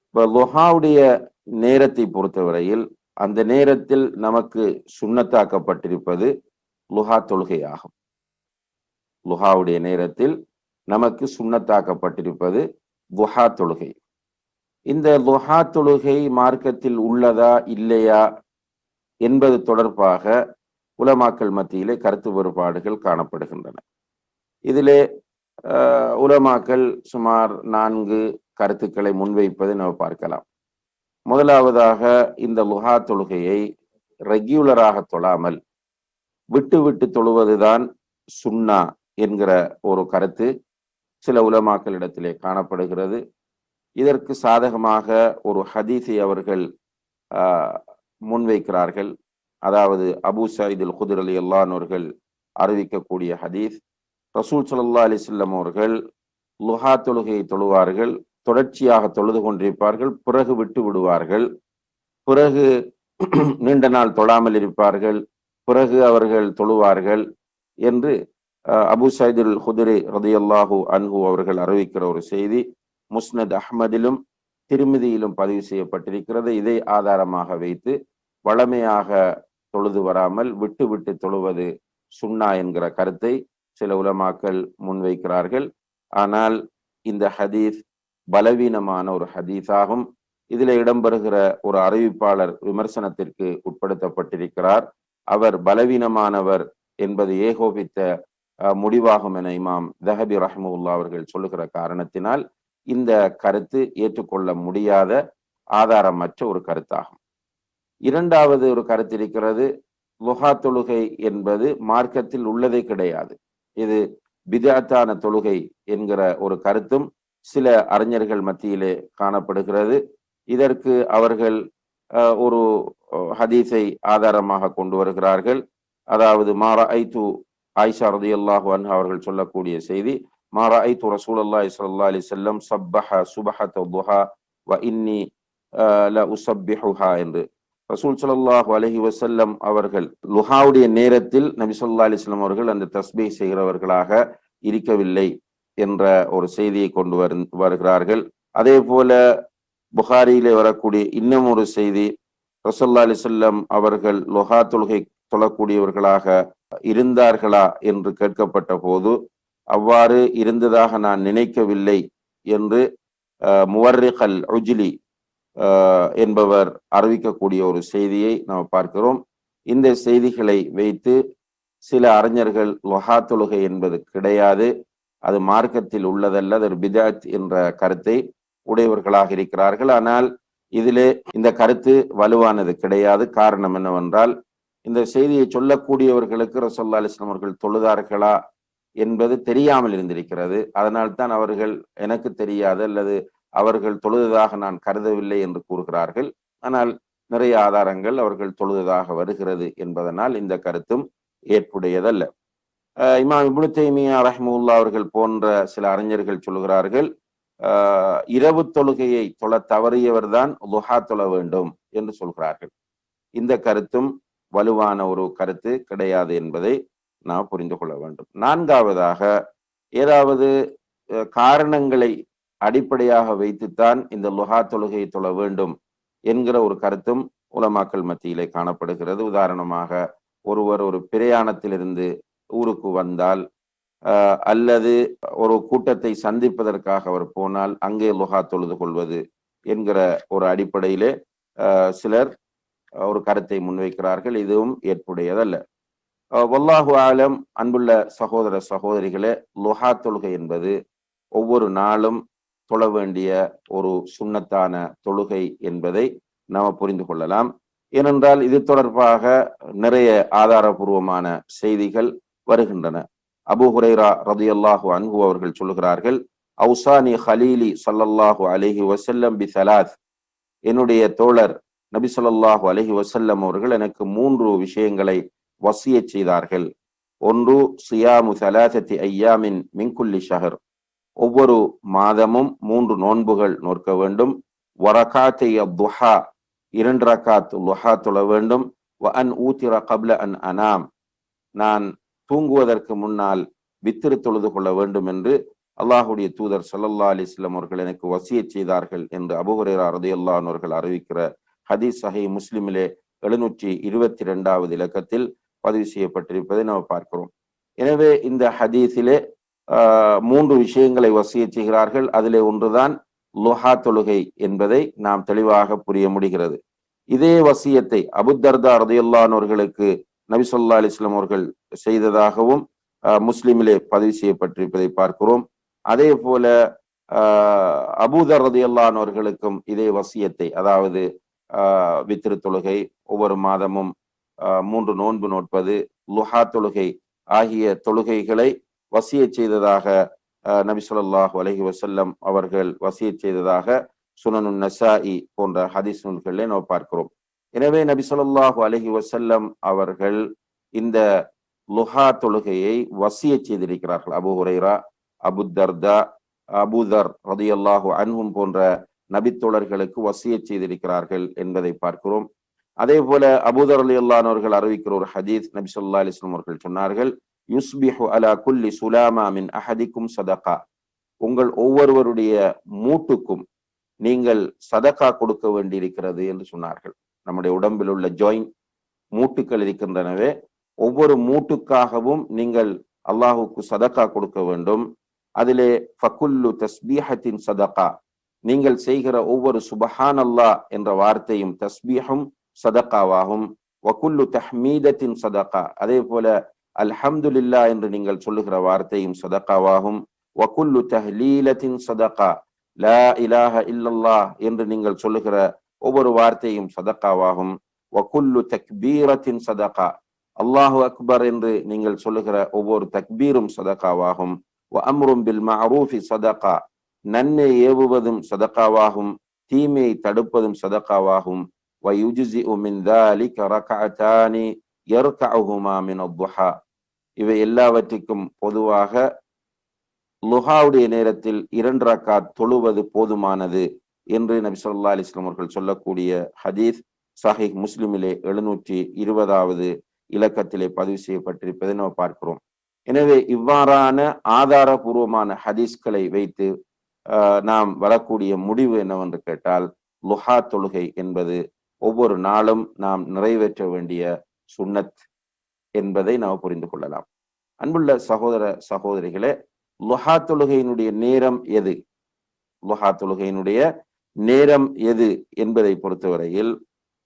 இப்போ லுஹாவுடைய நேரத்தை பொறுத்தவரையில் அந்த நேரத்தில் நமக்கு சுன்னத்தாக்கப்பட்டிருப்பது லுஹா தொழுகை ஆகும். லுஹாவுடைய நேரத்தில் நமக்கு சுன்னத்தாக்கப்பட்டிருப்பது லுஹா தொழுகை. இந்த லுஹா தொழுகை மார்க்கத்தில் உள்ளதா இல்லையா என்பது தொடர்பாக உலமாக்கள் மத்தியிலே கருத்து வேறுபாடுகள் காணப்படுகின்றன. இதிலே உலமாக்கள் சுமார் 4 கருத்துக்களை முன்வைப்பதை நாம் பார்க்கலாம். முதலாவதாக, இந்த லுஹா தொழுகையை ரெகுலராக தொழாமல் விட்டு விட்டு தொழுவதுதான் சுன்னா என்கிற ஒரு கருத்து சில உலமாக்களிடத்திலே காணப்படுகிறது. இதற்கு சாதகமாக ஒரு ஹதீஸை அவர்கள் முன்வைக்கிறார்கள். அதாவது அபூ சயீத் அல் குத்ரி ரலியல்லாஹு அன்ஹு அவர்கள் அறிவிக்கக்கூடிய ஹதீஸ், ரசூல் ஸல்லல்லாஹு அலைஹி வஸல்லம் அவர்கள் லுஹா தொழுகையை தொழுவார்கள், தொடர்ச்சியாக தொழுது கொண்டிருப்பார்கள், பிறகு விட்டு விடுவார்கள், பிறகு நீண்ட நாள் தொழாமல் இருப்பார்கள், பிறகு அவர்கள் தொழுவார்கள் என்று அபூ சயீத் அல் குத்ரி ரலியல்லாஹு அன்ஹு அவர்கள் அறிவிக்கிற ஒரு செய்தி முஸ்னத் அஹ்மதிலும் திர்மிதியிலும் பதிவு செய்யப்பட்டிருக்கிறது. இதை ஆதாரமாக வைத்து வளமையாக தொழுது வராமல் விட்டு விட்டு தொழுவது சுன்னா என்கிற கருத்தை சில உலமாக்கள் முன்வைக்கிறார்கள். ஆனால் இந்த ஹதீஸ் பலவீனமான ஒரு ஹதீஸாகும். இதில் இடம்பெறுகிற ஒரு அறிவிப்பாளர் விமர்சனத்திற்கு உட்படுத்தப்பட்டிருக்கிறார். அவர் பலவீனமானவர் என்பது ஏகோபித்த முடிவாகும் என இமாம் தஹபி ரஹ்மத்துல்லாஹி அவர்கள் சொல்லுகிற காரணத்தினால் இந்த கருத்து ஏற்றுக்கொள்ள முடியாத ஆதாரமற்ற ஒரு கருத்தாகும். இரண்டாவது ஒரு கருத்து இருக்கிறது. லுஹா தொழுகை என்பது மார்க்கத்தில் உள்ளதே கிடையாது, இது பிதஅத்தான தொழுகை என்கிற ஒரு கருத்தும் சில அறிஞர்கள் மத்தியிலே காணப்படுகிறது. இதற்கு அவர்கள் ஒரு ஹதீஸை ஆதாரமாக கொண்டு வருகிறார்கள். அதாவது மா ரஅய்து, ஆயிஷா ரலியல்லாஹு அன்ஹா அவர்கள் சொல்லக்கூடிய செய்தி, மா ரஅய்து ரசூலுல்லாஹி ஸல்லல்லாஹு அலைஹி வஸல்லம் ஸப்பஹ சுபஹத துஹா வ இன்னி ல உஸப்பிஹுஹா என்று. ரசூல் ஸல்லல்லாஹு அலைஹி வஸல்லம் அவர்கள் லுஹாவுடைய நேரத்தில் நபி ஸல்லல்லாஹு அலைஹி வஸல்லம் அவர்கள் அந்த தஸ்பீஹ் செய்கிறவர்களாக இருக்கவில்லை என்ற ஒரு செய்தியை கொண்டு வருகிறார்கள். அதே போல புகாரியிலே வரக்கூடிய இன்னும் ஒரு செய்தி, ரசூலுல்லாஹி அலைஹி வஸல்லம் அவர்கள் லுஹா தொழுகை தொழக்கூடியவர்களாக இருந்தார்களா என்று கேட்கப்பட்ட போது, அவ்வாறு இருந்ததாக நான் நினைக்கவில்லை என்று முவர்ரிக் அல் உஜ்லி என்பவர் அறிவிக்கக்கூடிய ஒரு செய்தியை நாம் பார்க்கிறோம். இந்த செய்திகளை வைத்து சில அறிஞர்கள் லுஹா தொழுகை என்பது கிடையாது, அது மார்க்கத்தில் உள்ளதல்ல, அது பிதஅத் என்ற கருத்தை உடையவர்களாக இருக்கிறார்கள். ஆனால் இதிலே இந்த கருத்து வலுவானது கிடையாது. காரணம் என்னவென்றால், இந்த செய்தியை சொல்லக்கூடியவர்களுக்கு ரசூலுல்லாஹி அலைஹி வஸல்லம் அவர்கள் தொழுதார்களா என்பது தெரியாமல் இருந்திருக்கிறது. அதனால் தான் அவர்கள் எனக்கு தெரியாது அல்லது அவர்கள் தொழுததாக நான் கருதவில்லை என்று கூறுகிறார்கள். ஆனால் நிறைய ஆதாரங்கள் அவர்கள் தொழுததாக வருகிறது என்பதனால் இந்த கருத்தும் ஏற்புடையதல்ல. இமாம் இப்னு தைமியா ரஹ்மத்துல்லாஹி அவர்கள் போன்ற சில அறிஞர்கள் சொல்கிறார்கள், இரவு தொழுகையை தொழ தவறியவர் தான் லுஹா தொழ வேண்டும் என்று சொல்கிறார்கள். இந்த கருத்தும் வலுவான ஒரு கருத்து கிடையாது என்பதை நாம் புரிந்து கொள்ள வேண்டும். நான்காவதாக, ஏதாவது காரணங்களை அடிப்படையாக வைத்துத்தான் இந்த லுஹா தொழுகையை தொழ வேண்டும் என்கிற ஒரு கருத்தும் உலமாக்கள் மத்தியிலே காணப்படுகிறது. உதாரணமாக, ஒருவர் ஒரு பிரயாணத்திலிருந்து ஊருக்கு வந்தால் அல்லது ஒரு கூட்டத்தை சந்திப்பதற்காக அவர் போனால் அங்கே லுஹா தொழுது கொள்வது என்கிற ஒரு அடிப்படையிலே சிலர் ஒரு கருத்தை முன்வைக்கிறார்கள். இதுவும் ஏற்புடையதல்ல. வல்லாஹு ஆலம். அன்புள்ள சகோதர சகோதரிகளே, லுஹா தொழுகை என்பது ஒவ்வொரு நாளும் தொழ வேண்டிய ஒரு சுன்னத்தான தொழுகை என்பதை நாம் புரிந்து கொள்ளலாம். ஏனென்றால் இது தொடர்பாக நிறைய ஆதாரபூர்வமான செய்திகள் வருகின்றன. அபூ ஹுரைரா ரலியல்லாஹு அன்ஹு அவர்கள் சொல்கிறார்கள், அவுசானி ஹலீலி ஸல்லல்லாஹு அலைஹி வஸல்லம் பி ஸலாத், என்னுடைய தோழர் நபி ஸல்லல்லாஹு அலைஹி வஸல்லம் அவர்கள் எனக்கு 3 விஷயங்களை வசியத் செய்தார்கள். ஒன்று, சியாமு ஸலாஸத்தி ஐயாமின் மின் குல்லி ஷஹர், ஒவ்வொரு மாதமும் 3 நோன்புகள் நோக்க வேண்டும். வரகாத்தை துஹா, 2 ரகாத் லுஹா தொழ வேண்டும். வ அன் ஊத்திர கப்ல அன் அனாம், நான் தூங்குவதற்கு முன்னால் வித்திரு தொழுது கொள்ள வேண்டும் என்று அல்லாஹுடைய தூதர் ஸல்லல்லாஹு அலைஹி வஸல்லம் அவர்கள் எனக்கு வசியத் செய்தார்கள் என்று அபூ ஹுரைரா ரலியல்லாஹு அன்ஹு அவர்கள் அறிவிக்கிற ஹதீஸ் சஹீஹ் முஸ்லிமிலே 722வது இலக்கத்தில் பதிவு செய்யப்பட்டிருப்பதை நாம் பார்க்கிறோம். எனவே இந்த ஹதீஸிலே 3 விஷயங்களை வசியத் செய்கிறார்கள். அதிலே ஒன்றுதான் லுஹா தொழுகை என்பதை நாம் தெளிவாக புரிய முடிகிறது. இதே வசியத்தை அபூ தர்தா ரலியல்லாஹு அன்ஹு அவர்களுக்கு நபி ஸல்லல்லாஹு அலைஹி வஸல்லம் அவர்கள் செய்ததாகவும் முஸ்லிமிலே பதிவு செய்யப்பட்டிருப்பதை பார்க்கிறோம். அதே போல அபூ தர் ரலியல்லாஹு அன்ஹு அவர்களுக்கும் இதே வசியத்தை, அதாவது வித்ரு தொழுகை, ஒவ்வொரு மாதமும் 3 நோன்பு நோட்பது, லுஹா தொழுகை ஆகிய தொழுகைகளை வசியத் செய்ததாக நபி ஸல்லல்லாஹு அலைஹி வஸல்லம் அவர்கள் வசியத் செய்ததாக சுனனுன் நசாஇ போன்ற ஹதீஸ் நூல்களிலே நாம் பார்க்கிறோம். எனவே நபி ஸல்லல்லாஹு அலைஹி வஸல்லம் அவர்கள் இந்த லுஹா தொழுகையை வசியத் செய்திருக்கிறார்கள். அபூ ஹுரைரா, அபூ தர்தா, அபூ தர் ரலியல்லாஹு அன்ஹும் போன்ற நபித்தோழர்களுக்கு வசியத் செய்திருக்கிறார்கள் என்பதை பார்க்கிறோம். அதே போல அபூ தர் ரலியல்லாஹு அன்ஹு அவர்கள் அறிவிக்கிற ஒரு ஹதீஸ், நபி ஸல்லல்லாஹு அலைஹி வஸல்லம் அவர்கள் சொன்னார்கள், யுஸ்பிஹு அலா குல்லி சுலாமா மின் அஹதிக்கும் சதகா, உங்கள் ஒவ்வொருவருடைய மூட்டுக்கும் நீங்கள் சதகா கொடுக்க வேண்டியிருக்கிறது என்று சொன்னார்கள். நம்முடைய உடம்பில் உள்ள ஜாயிண்ட் மூட்டுக்கள் இருக்கின்றனவே, ஒவ்வொரு மூட்டுக்காகவும் நீங்கள் அல்லாஹுக்கு சதகா கொடுக்க வேண்டும். அதிலே ஃபகுல்லு தஸ்பீஹத்தின் சதகா, நீங்கள் செய்கிற ஒவ்வொரு சுபஹான் அல்லாஹ் என்ற வார்த்தையும் தஸ்பீஹும் சதகாவாகும். வகுல்லு தஹ்மீதத்தின் சதகா, அதே போல அல்ஹம்துலில்லாஹ் என்று நீங்கள் சொல்லுகிற வார்த்தையும் சதகாவாகும். வகுல்லு தஹ்லீலத்தின் சதகா, லா இலாஹ இல்லல்லாஹ் என்று நீங்கள் சொல்லுகிற ஒவ்வொரு வார்த்தையும் சதகாவாகும். வகுல்லு தக்பீரத்தின் சதகா, அல்லாஹு அக்பர் என்று நீங்கள் சொல்லுகிற ஒவ்வொரு தக்பீரும் சதகாவாகும். வ அம்ரும் பில் மஅரூஃபி சதகா, நன்மை ஏவுவதும் சதகாவாகும், தீமையை தடுப்பதும் சதகாவாகும். வ யுஜ்ஸிஉ மின் ذلك ரக்அத்தானி யர்கஉஹுமா மின் அத்ஹா, இவை எல்லாவற்றுக்கும் பொதுவாக லுஹாவுடைய நேரத்தில் 2 ரக்காத் தொழுவது போதுமானது என்று நபி ஸல்லல்லாஹு அலைஹி வஸல்லம் அவர்கள் சொல்லக்கூடிய ஹதீஸ் சஹீஹ் முஸ்லிமிலே 720வது இலக்கத்திலே பதிவு செய்யப்பட்டிருப்பதை நாம் பார்க்கிறோம். எனவே இவ்வாறான ஆதாரபூர்வமான ஹதீஸ்களை வைத்து நாம் வரக்கூடிய முடிவு என்னவென்று கேட்டால், லுஹா தொழுகை என்பது ஒவ்வொரு நாளும் நாம் நிறைவேற்ற வேண்டிய சுன்னத் என்பதை நாம் புரிந்து கொள்ளலாம். அன்புள்ள சகோதர சகோதரிகளே, லுஹா தொழுகையினுடைய நேரம் எது, லுஹா தொழுகையினுடைய நேரம் எது என்பதை பொறுத்தவரையில்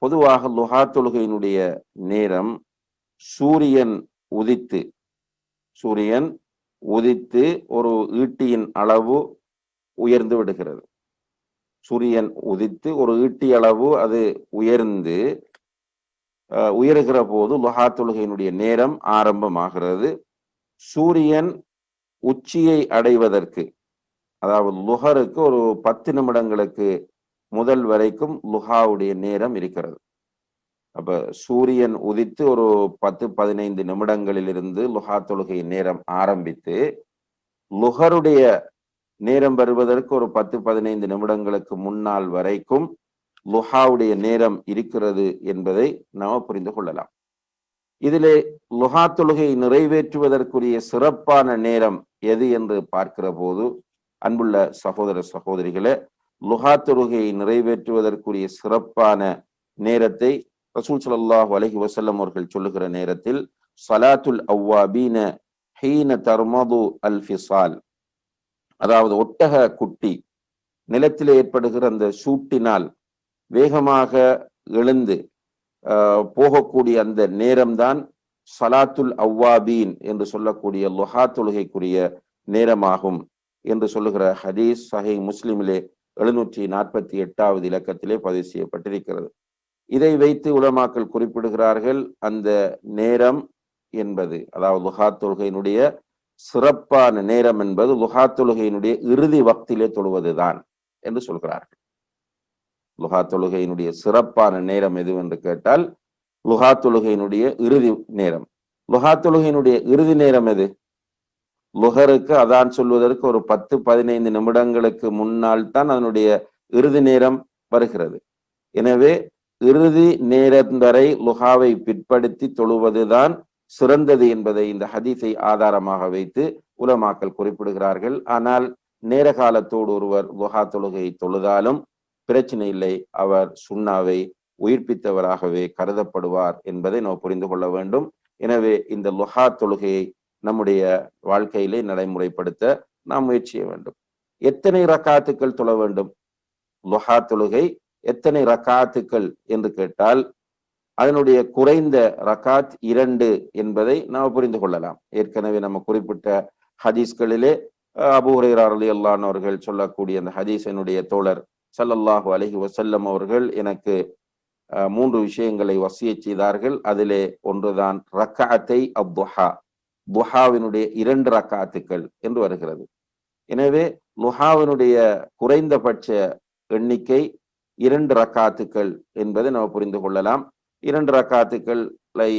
பொதுவாக லுஹா தொழுகையினுடைய நேரம் சூரியன் உதித்து ஒரு ஈட்டியின் அளவு உயர்ந்து விடுகிறது. சூரியன் உதித்து ஒரு ஈட்டி அளவு அது உயர்கிற போது லுஹா தொழுகையினுடைய நேரம் ஆரம்பமாகிறது. சூரியன் உச்சியை அடைவதற்கு, அதாவது லுஹருக்கு ஒரு 10 நிமிடங்களுக்கு முதல் வரைக்கும் லுஹாவுடைய நேரம் இருக்கிறது. அப்ப சூரியன் உதித்து ஒரு 10-15 நிமிடங்களிலிருந்து லுஹா தொழுகை நேரம் ஆரம்பித்து லுஹருடைய நேரம் வருவதற்கு ஒரு 10-15 நிமிடங்களுக்கு முன்னால் வரைக்கும் லுஹாவுடைய நேரம் இருக்கிறது என்பதை நாம் புரிந்து கொள்ளலாம். இதிலே லுஹா தொழுகை நிறைவேற்றுவதற்குரிய சிறப்பான நேரம் எது என்று பார்க்கிற போது, அன்புள்ள சகோதர சகோதரிகளே, லுஹா தொழுகையை நிறைவேற்றுவதற்குரிய சிறப்பான நேரத்தை ரசூல் ஸல்லல்லாஹு அலைஹி வஸல்லம் அவர்கள் சொல்லுகிற நேரத்தில் ஸலாத்துல் அவ்வாபீன ஹீன தர்மது அல் ஃபிஸால், அதாவது ஒட்டக குட்டி நிலத்தில் ஏற்படுகிற அந்த சூட்டினால் வேகமாக எழுந்து போகக்கூடிய அந்த நேரம்தான் ஸலாத்துல் அவ்வாபீன் என்று சொல்லக்கூடிய லுஹா தொழுகைக்குரிய நேரமாகும் என்று சொல்லுகிற ஹதீஸ் சஹீஹ் முஸ்லிமிலே 748வது இலக்கத்திலே பதிவு செய்யப்பட்டிருக்கிறது. இதை வைத்து உலமாக்கள் குறிப்பிடுகிறார்கள், அந்த நேரம் என்பது, அதாவது லுஹா தொழுகையினுடைய சிறப்பான நேரம் என்பது லுஹா தொழுகையினுடைய இறுதி வக்திலே தொழுவதுதான் என்று சொல்கிறார்கள். லுஹா தொழுகையினுடைய சிறப்பான நேரம் எது என்று கேட்டால் லுஹா தொழுகையினுடைய இறுதி நேரம். லுஹா தொழுகையினுடைய இறுதி நேரம் எது? லுஹருக்கு அதான் சொல்வதற்கு ஒரு 10-15 நிமிடங்களுக்கு முன்னால் தான் அதனுடைய இறுதி நேரம் வருகிறது. எனவே இறுதி நேரம் வரை லுஹாவை பிற்படுத்தி தொழுவதுதான் சிறந்தது என்பதை இந்த ஹதீஸை ஆதாரமாக வைத்து உலமாக்கள் குறிப்பிடுகிறார்கள். ஆனால் நேர காலத்தோடு ஒருவர் லுஹா தொழுகையை தொழுதாலும் பிரச்சனை இல்லை, அவர் சுன்னாவை உயிர்ப்பித்தவராகவே கருதப்படுவார் என்பதை நாம் புரிந்து கொள்ள வேண்டும். எனவே இந்த லுஹா தொழுகையை நம்முடைய வாழ்க்கையிலே நடைமுறைப்படுத்த நாம் முயற்சி செய்ய வேண்டும். எத்தனை ரக்காத்துக்கள் தொழ வேண்டும்? லுஹா தொழுகை எத்தனை ரக்காத்துக்கள் என்று கேட்டால் அதனுடைய குறைந்த ரக்காத் 2 என்பதை நாம் புரிந்து கொள்ளலாம். ஏற்கனவே நம்ம குறிப்பிட்ட ஹதீஸ்களிலே அபூ ஹுரைரா ரலியல்லாஹு அன்ஹு அவர்கள் சொல்லக்கூடிய அந்த ஹதீஸினுடைய தோழர் ஸல்லல்லாஹு அலைஹி வஸல்லம் அவர்கள் எனக்கு 3 விஷயங்களை வசியச் செய்தார்கள். அதிலே ஒன்றுதான் ரக்காத்தை அத்துஹா, துஹாவினுடைய 2 ரக்காத்துக்கள் என்று வருகிறது. எனவே லுஹாவினுடைய குறைந்தபட்ச எண்ணிக்கை 2 ரக்காத்துக்கள் என்பதை நாம் புரிந்து கொள்ளலாம். 2 ரக்காத்துக்களை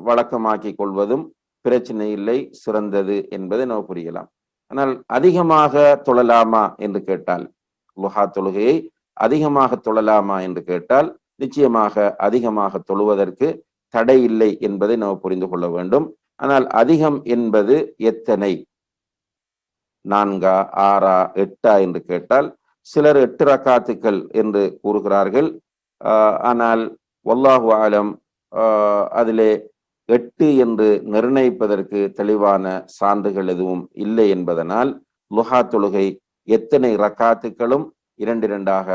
வழக்கமாக்கி கொள்வதும் பிரச்சனை இல்லை, சிறந்தது என்பதை நாம் புரியலாம். ஆனால் அதிகமாக தொழலாமா என்று கேட்டால், லுஹா தொழுகையை அதிகமாக தொழலாமா என்று கேட்டால் நிச்சயமாக அதிகமாக தொழுவதற்கு தடை இல்லை என்பதை நாம் புரிந்து கொள்ள வேண்டும். ஆனால் அதிகம் என்பது எத்தனை? 4, 6, 8 என்று கேட்டால் சிலர் 8 ரக்காத்துக்கள் என்று கூறுகிறார்கள். ஆனால் வல்லாஹு ஆலம் அதிலே 8 என்று நிர்ணயிப்பதற்கு தெளிவான சான்றுகள் எதுவும் இல்லை என்பதனால் லுஹா தொழுகை எத்தனை ரக்காத்துக்களும் 2 2ஆக